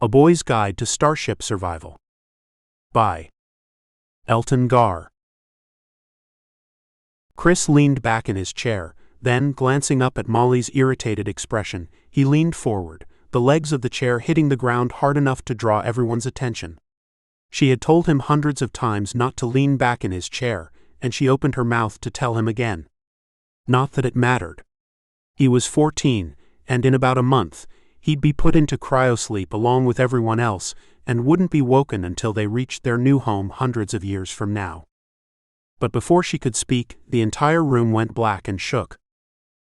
A Boy's Guide to Starship Survival. By Elton Gar. Chris leaned back in his chair, then, glancing up at Molly's irritated expression, he leaned forward, the legs of the chair hitting the ground hard enough to draw everyone's attention. She had told him hundreds of times not to lean back in his chair, and she opened her mouth to tell him again. Not that it mattered. He was 14, and in about a month, he'd be put into cryosleep along with everyone else, and wouldn't be woken until they reached their new home hundreds of years from now. But before she could speak, the entire room went black and shook.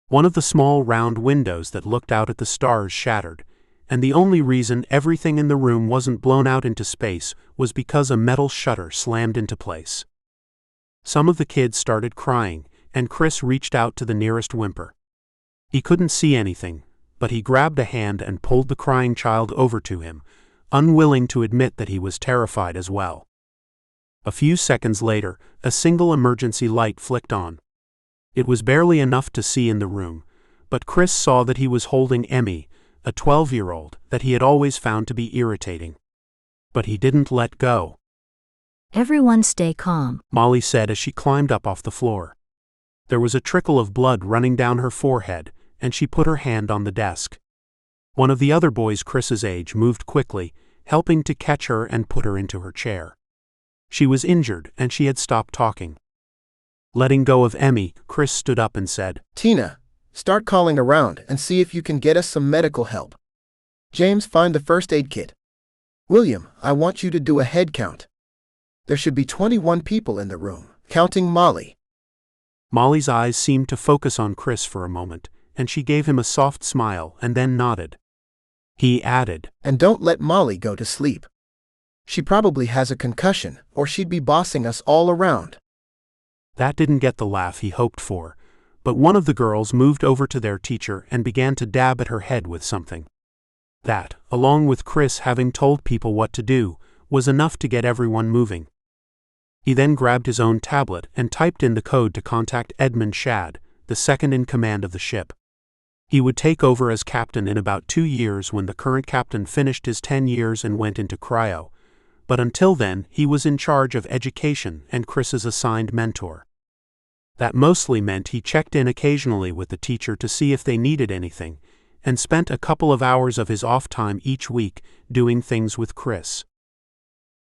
One of the small round windows that looked out at the stars shattered, and the only reason everything in the room wasn't blown out into space was because a metal shutter slammed into place. Some of the kids started crying, and Chris reached out to the nearest whimper. He couldn't see anything, but he grabbed a hand and pulled the crying child over to him, unwilling to admit that he was terrified as well. A few seconds later, a single emergency light flicked on. It was barely enough to see in the room, but Chris saw that he was holding Emmy, a 12-year-old that he had always found to be irritating. But he didn't let go. "Everyone stay calm," Molly said as she climbed up off the floor. There was a trickle of blood running down her forehead, and she put her hand on the desk. One of the other boys Chris's age moved quickly, helping to catch her and put her into her chair. She was injured, and she had stopped talking. Letting go of Emmy, Chris stood up and said, "Tina, start calling around and see if you can get us some medical help. James, find the first aid kit. William, I want you to do a head count. There should be 21 people in the room, counting Molly." Molly's eyes seemed to focus on Chris for a moment, and she gave him a soft smile and then nodded. He added, "And don't let Molly go to sleep. She probably has a concussion, or she'd be bossing us all around." That didn't get the laugh he hoped for, but one of the girls moved over to their teacher and began to dab at her head with something. That, along with Chris having told people what to do, was enough to get everyone moving. He then grabbed his own tablet and typed in the code to contact Edmund Shadd, the second in command of the ship. He would take over as captain in about 2 years when the current captain finished his 10 years and went into cryo, but until then he was in charge of education and Chris's assigned mentor. That mostly meant he checked in occasionally with the teacher to see if they needed anything, and spent a couple of hours of his off time each week doing things with Chris.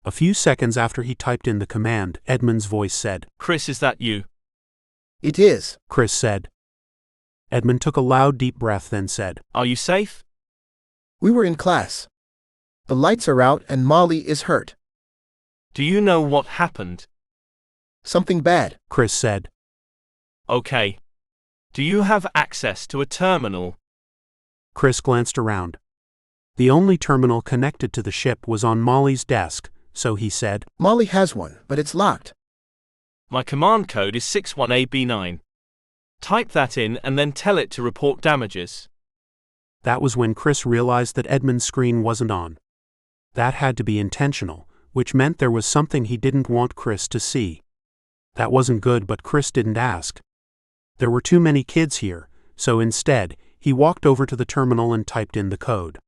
A few seconds after he typed in the command, Edmund's voice said, "Chris, is that you?" "It is," Chris said. Edmund took a loud deep breath then said, "Are you safe?" "We were in class. The lights are out and Molly is hurt. "Do you know what happened?" Something bad," Chris said. "Okay. Do you have access to a terminal?" Chris glanced around. The only terminal connected to the ship was on Molly's desk, so he said, "Molly has one, but it's locked." "My command code is 61AB9. Type that in and then tell it to report damages." That was when Chris realized that Edmund's screen wasn't on. That had to be intentional, which meant there was something he didn't want Chris to see. That wasn't good, but Chris didn't ask. There were too many kids here, so instead, he walked over to the terminal and typed in the code.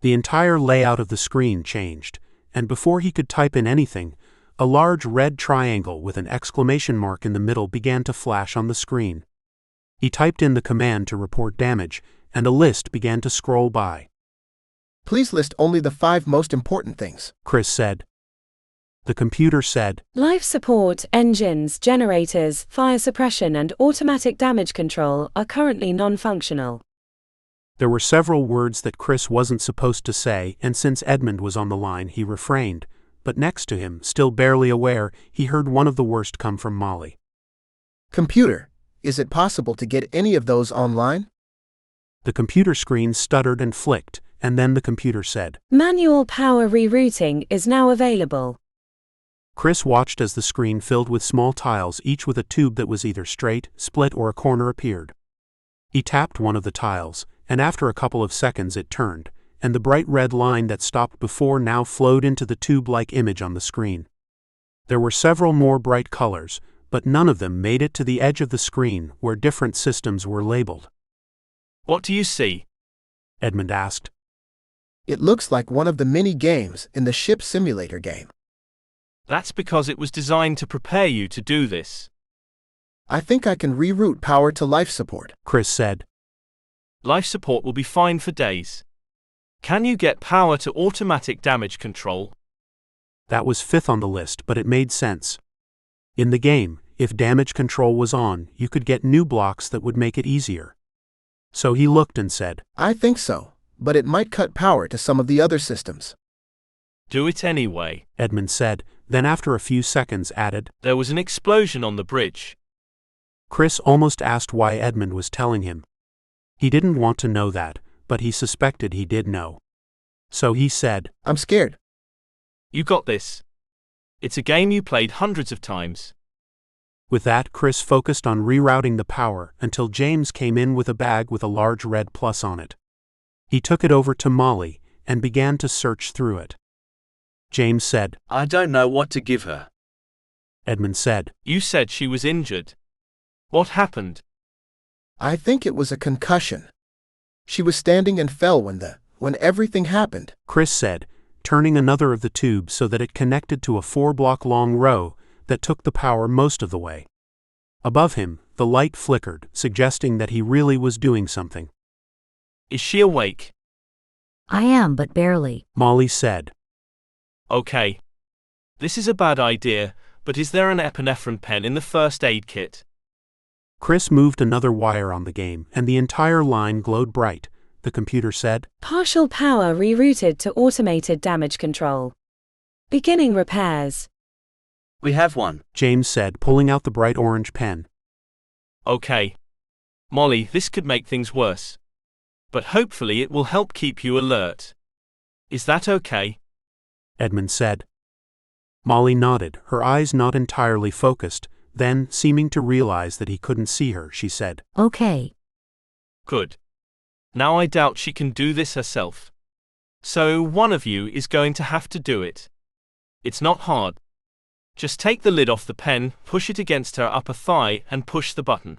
The entire layout of the screen changed, and before he could type in anything, a large red triangle with an exclamation mark in the middle began to flash on the screen. He typed in the command to report damage, and a list began to scroll by. "Please list only the 5 most important things," Chris said. The computer said, "Life support, engines, generators, fire suppression and automatic damage control are currently non-functional." There were several words that Chris wasn't supposed to say, and since Edmund was on the line, he refrained, but next to him, still barely aware, he heard one of the worst come from Molly. "Computer, is it possible to get any of those online?" The computer screen stuttered and flicked, and then the computer said, "Manual power rerouting is now available." Chris watched as the screen filled with small tiles, each with a tube that was either straight, split, or a corner appeared. He tapped one of the tiles, and after a couple of seconds it turned, and the bright red line that stopped before now flowed into the tube-like image on the screen. There were several more bright colors, but none of them made it to the edge of the screen where different systems were labeled. "What do you see?" Edmund asked. It looks like one of the mini games in the ship simulator game. That's because it was designed to prepare you to do this. I think I can reroute power to life support, Chris said. Life support will be fine for days. Can you get power to automatic damage control? That was fifth on the list, but it made sense. In the game, if damage control was on, you could get new blocks that would make it easier. So he looked and said, I think so, but it might cut power to some of the other systems. Do it anyway, Edmund said, then after a few seconds added, There was an explosion on the bridge. Chris almost asked why Edmund was telling him. He didn't want to know that, but he suspected he did know. So he said, I'm scared. You got this. It's a game you played hundreds of times. With that, Chris focused on rerouting the power until James came in with a bag with a large red plus on it. He took it over to Molly and began to search through it. James said, I don't know what to give her. Edmund said, You said she was injured. What happened? I think it was a concussion. She was standing and fell when everything happened. Chris said, turning another of the tubes so that it connected to a 4-block-long row that took the power most of the way. Above him, the light flickered, suggesting that he really was doing something. Is she awake? I am, but barely. Molly said. Okay. This is a bad idea, but is there an epinephrine pen in the first aid kit? Chris moved another wire on the game, and the entire line glowed bright. The computer said, Partial power rerouted to automated damage control. Beginning repairs. We have one. James said, pulling out the bright orange pen. Okay. Molly, this could make things worse. But hopefully it will help keep you alert. Is that okay? Edmund said. Molly nodded, her eyes not entirely focused, then, seeming to realize that he couldn't see her, she said, Okay. Good. Now I doubt she can do this herself. So one of you is going to have to do it. It's not hard. Just take the lid off the pen, push it against her upper thigh, and push the button.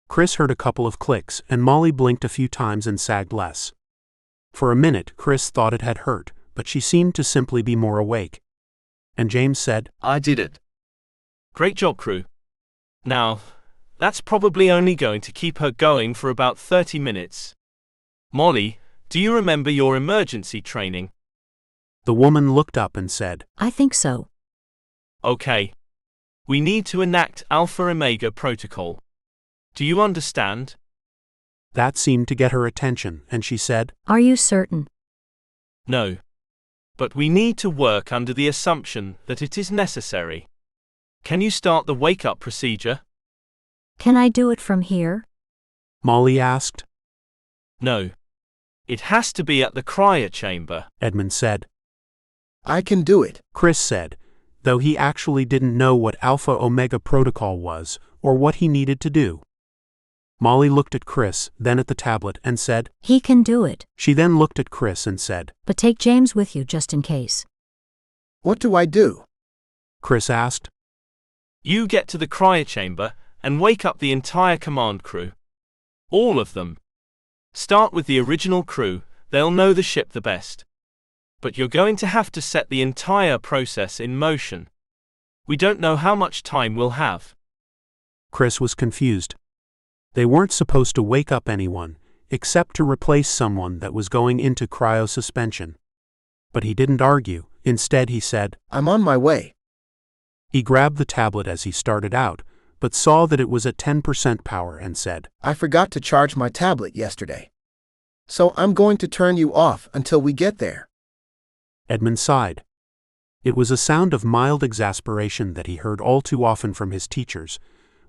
Chris heard a couple of clicks, and Molly blinked a few times and sagged less. For a minute, Chris thought it had hurt, but she seemed to simply be more awake. And James said, I did it. Great job, crew. Now, that's probably only going to keep her going for about 30 minutes. Molly, do you remember your emergency training? The woman looked up and said, I think so. Okay. We need to enact Alpha Omega Protocol. Do you understand? That seemed to get her attention, and she said, Are you certain? No. But we need to work under the assumption that it is necessary. Can you start the wake-up procedure? Can I do it from here? Molly asked. No. It has to be at the cryo chamber, Edmund said. I can do it, Chris said, though he actually didn't know what Alpha Omega Protocol was, or what he needed to do. Molly looked at Chris, then at the tablet, and said, He can do it. She then looked at Chris and said, But take James with you just in case. What do I do? Chris asked. You get to the cryo chamber and wake up the entire command crew. All of them. Start with the original crew, they'll know the ship the best. But you're going to have to set the entire process in motion. We don't know how much time we'll have. Chris was confused. They weren't supposed to wake up anyone, except to replace someone that was going into cryosuspension. But he didn't argue, instead he said, I'm on my way. He grabbed the tablet as he started out, but saw that it was at 10% power and said, I forgot to charge my tablet yesterday. So I'm going to turn you off until we get there. Edmund sighed. It was a sound of mild exasperation that he heard all too often from his teachers,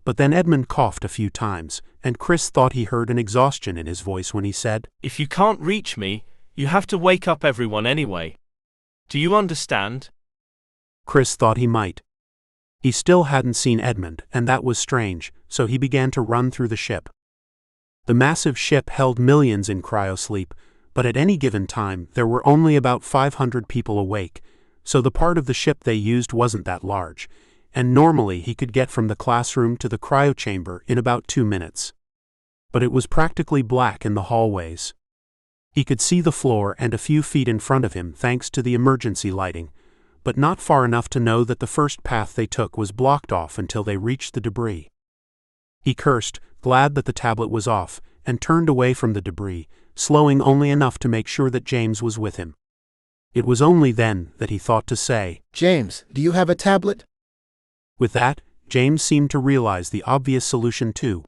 but then Edmund coughed a few times, and Chris thought he heard an exhaustion in his voice when he said, If you can't reach me, you have to wake up everyone anyway. Do you understand? Chris thought he might. He still hadn't seen Edmund, and that was strange, so he began to run through the ship. The massive ship held millions in cryosleep, but at any given time there were only about 500 people awake, so the part of the ship they used wasn't that large, and normally he could get from the classroom to the cryo chamber in about 2 minutes. But it was practically black in the hallways. He could see the floor and a few feet in front of him thanks to the emergency lighting, but not far enough to know that the first path they took was blocked off until they reached the debris. He cursed, glad that the tablet was off, and turned away from the debris, slowing only enough to make sure that James was with him. It was only then that he thought to say, James, do you have a tablet? With that, James seemed to realize the obvious solution too.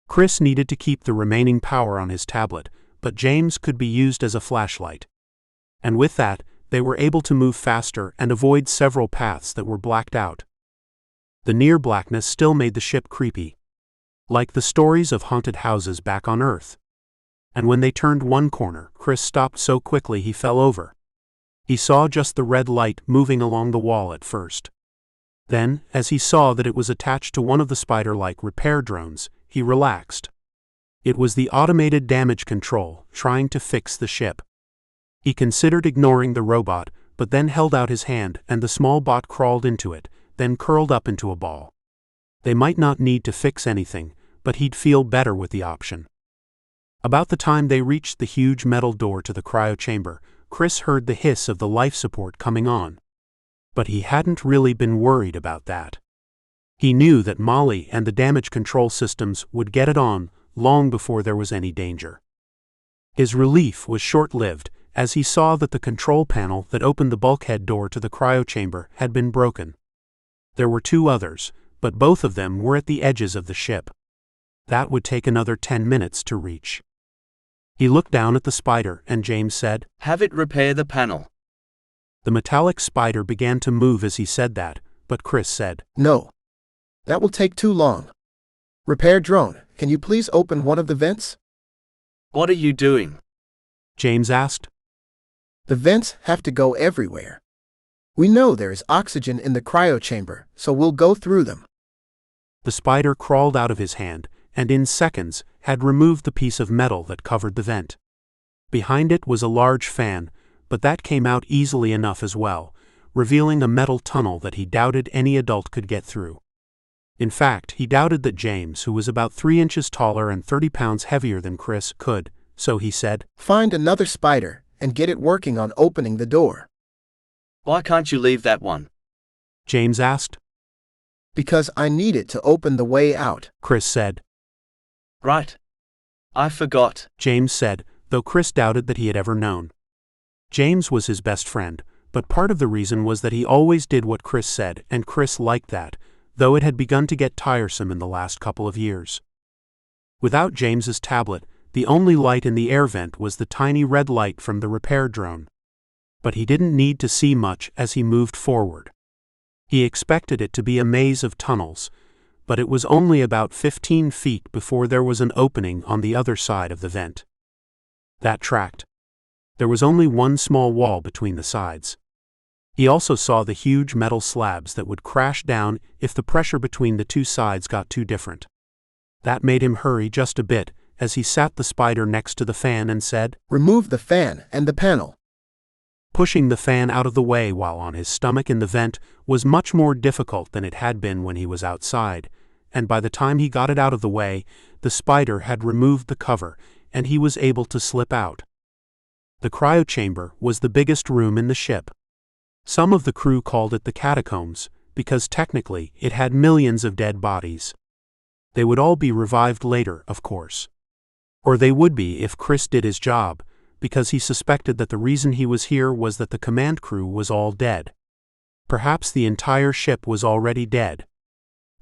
Chris needed to keep the remaining power on his tablet, but James could be used as a flashlight. And with that, they were able to move faster and avoid several paths that were blacked out. The near blackness still made the ship creepy, like the stories of haunted houses back on Earth. And when they turned one corner, Chris stopped so quickly he fell over. He saw just the red light moving along the wall at first. Then, as he saw that it was attached to one of the spider-like repair drones, he relaxed. It was the automated damage control, trying to fix the ship. He considered ignoring the robot, but then held out his hand and the small bot crawled into it, then curled up into a ball. They might not need to fix anything, but he'd feel better with the option. About the time they reached the huge metal door to the cryo chamber, Chris heard the hiss of the life support coming on. But he hadn't really been worried about that. He knew that Molly and the damage control systems would get it on long before there was any danger. His relief was short-lived as he saw that the control panel that opened the bulkhead door to the cryo chamber had been broken. There were two others, but both of them were at the edges of the ship. That would take another 10 minutes to reach. He looked down at the spider and James said, Have it repair the panel. The metallic spider began to move as he said that, but Chris said, No. That will take too long. Repair drone, can you please open one of the vents? What are you doing? James asked. The vents have to go everywhere. We know there is oxygen in the cryo chamber, so we'll go through them. The spider crawled out of his hand, and in seconds had removed the piece of metal that covered the vent. Behind it was a large fan, but that came out easily enough as well, revealing a metal tunnel that he doubted any adult could get through. In fact, he doubted that James, who was about 3 inches taller and 30 pounds heavier than Chris, could, so he said, Find another spider and get it working on opening the door. Why can't you leave that one? James asked. Because I need it to open the way out, Chris said. Right. I forgot, James said, though Chris doubted that he had ever known. James was his best friend, but part of the reason was that he always did what Chris said, and Chris liked that, though it had begun to get tiresome in the last couple of years. Without James's tablet, the only light in the air vent was the tiny red light from the repair drone. But he didn't need to see much as he moved forward. He expected it to be a maze of tunnels, but it was only about 15 feet before there was an opening on the other side of the vent. That tracked. There was only one small wall between the sides. He also saw the huge metal slabs that would crash down if the pressure between the two sides got too different. That made him hurry just a bit as he sat the spider next to the fan and said, Remove the fan and the panel. Pushing the fan out of the way while on his stomach in the vent was much more difficult than it had been when he was outside, and by the time he got it out of the way, the spider had removed the cover and he was able to slip out. The cryo chamber was the biggest room in the ship. Some of the crew called it the catacombs, because technically it had millions of dead bodies. They would all be revived later, of course. Or they would be if Chris did his job, because he suspected that the reason he was here was that the command crew was all dead. Perhaps the entire ship was already dead.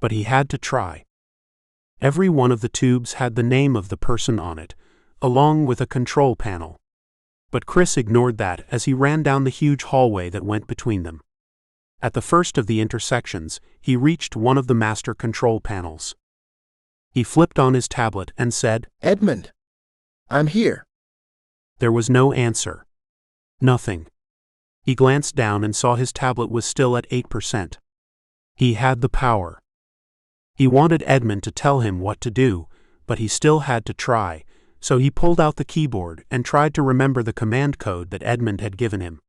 But he had to try. Every one of the tubes had the name of the person on it, along with a control panel. But Chris ignored that as he ran down the huge hallway that went between them. At the first of the intersections, he reached one of the master control panels. He flipped on his tablet and said, Edmund, I'm here. There was no answer. Nothing. He glanced down and saw his tablet was still at 8%. He had the power. He wanted Edmund to tell him what to do, but he still had to try, so he pulled out the keyboard and tried to remember the command code that Edmund had given him.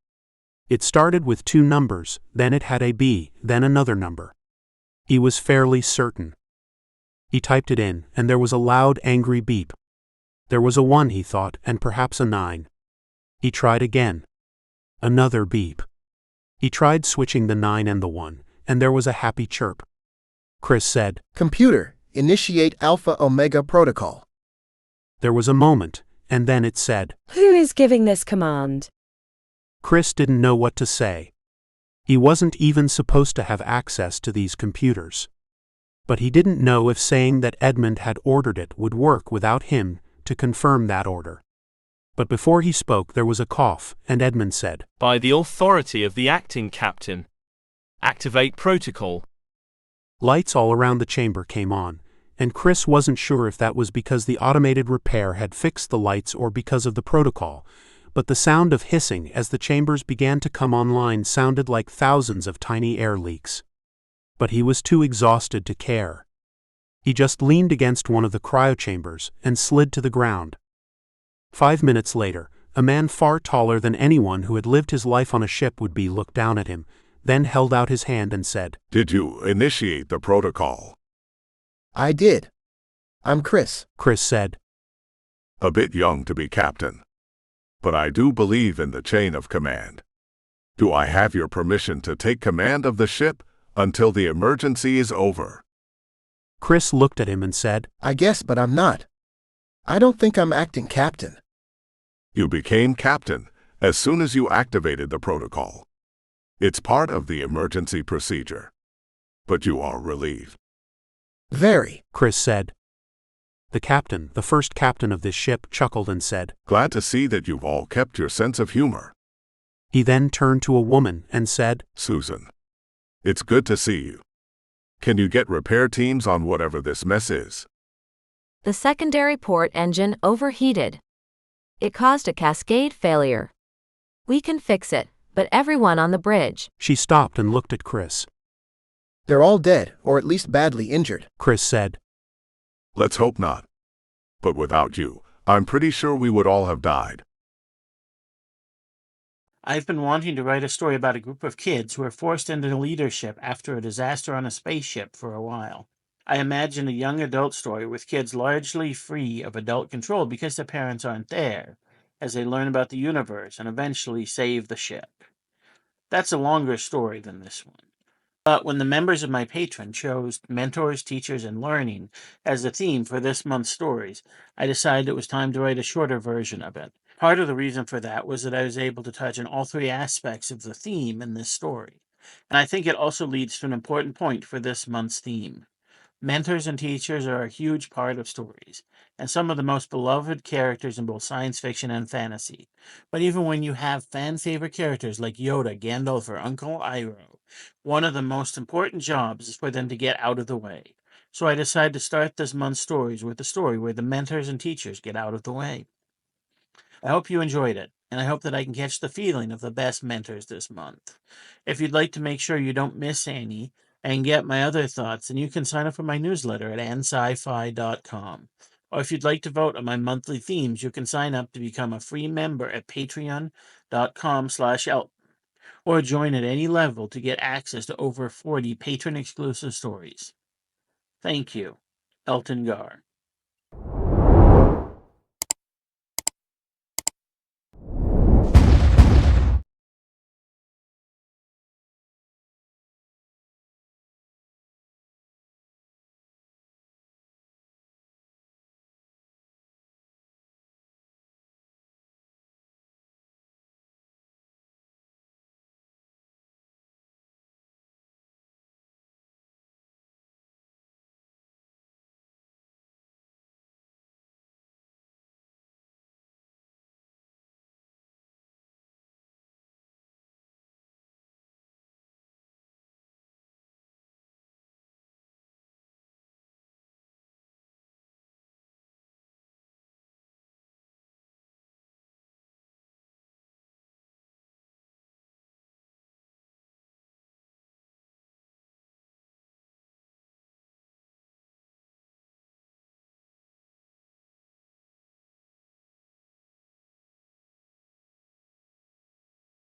It started with 2 numbers, then it had a B, then another number. He was fairly certain. He typed it in, and there was a loud, angry beep. There was a 1, he thought, and perhaps a 9. He tried again. Another beep. He tried switching the 9 and the 1, and there was a happy chirp. Chris said, Computer, initiate Alpha Omega Protocol. There was a moment, and then it said, Who is giving this command? Chris didn't know what to say. He wasn't even supposed to have access to these computers. But he didn't know if saying that Edmund had ordered it would work without him to confirm that order. But before he spoke there was a cough, and Edmund said, By the authority of the acting captain. Activate protocol. Lights all around the chamber came on, and Chris wasn't sure if that was because the automated repair had fixed the lights or because of the protocol, but the sound of hissing as the chambers began to come online sounded like thousands of tiny air leaks. But he was too exhausted to care. He just leaned against one of the cryochambers and slid to the ground. 5 minutes later, a man far taller than anyone who had lived his life on a ship would be looked down at him, then held out his hand and said, Did you initiate the protocol? I did. I'm Chris. Chris said. A bit young to be captain. But I do believe in the chain of command. Do I have your permission to take command of the ship until the emergency is over? Chris looked at him and said, I guess, but I'm not. I don't think I'm acting captain. You became captain as soon as you activated the protocol. It's part of the emergency procedure. But you are relieved. Very. Chris said. The captain, the first captain of this ship, chuckled and said, Glad to see that you've all kept your sense of humor. He then turned to a woman and said, Susan, it's good to see you. Can you get repair teams on whatever this mess is? The secondary port engine overheated. It caused a cascade failure. We can fix it, but everyone on the bridge. She stopped and looked at Chris. They're all dead, or at least badly injured. Chris said. Let's hope not. But without you, I'm pretty sure we would all have died. I've been wanting to write a story about a group of kids who are forced into leadership after a disaster on a spaceship for a while. I imagine a young adult story with kids largely free of adult control because their parents aren't there, as they learn about the universe and eventually save the ship. That's a longer story than this one. But when the members of my Patreon chose mentors, teachers, and learning as the theme for this month's stories, I decided it was time to write a shorter version of it. Part of the reason for that was that I was able to touch on all three aspects of the theme in this story. And I think it also leads to an important point for this month's theme. Mentors and teachers are a huge part of stories, and some of the most beloved characters in both science fiction and fantasy. But even when you have fan-favorite characters like Yoda, Gandalf, or Uncle Iroh, one of the most important jobs is for them to get out of the way. So I decided to start this month's stories with a story where the mentors and teachers get out of the way. I hope you enjoyed it, and I hope that I can catch the feeling of the best mentors this month. If you'd like to make sure you don't miss any and get my other thoughts, then you can sign up for my newsletter at scifi.com. Or if you'd like to vote on my monthly themes, you can sign up to become a free member at patreon.com/elton, or join at any level to get access to over 40 patron-exclusive stories. Thank you. Elton Gar.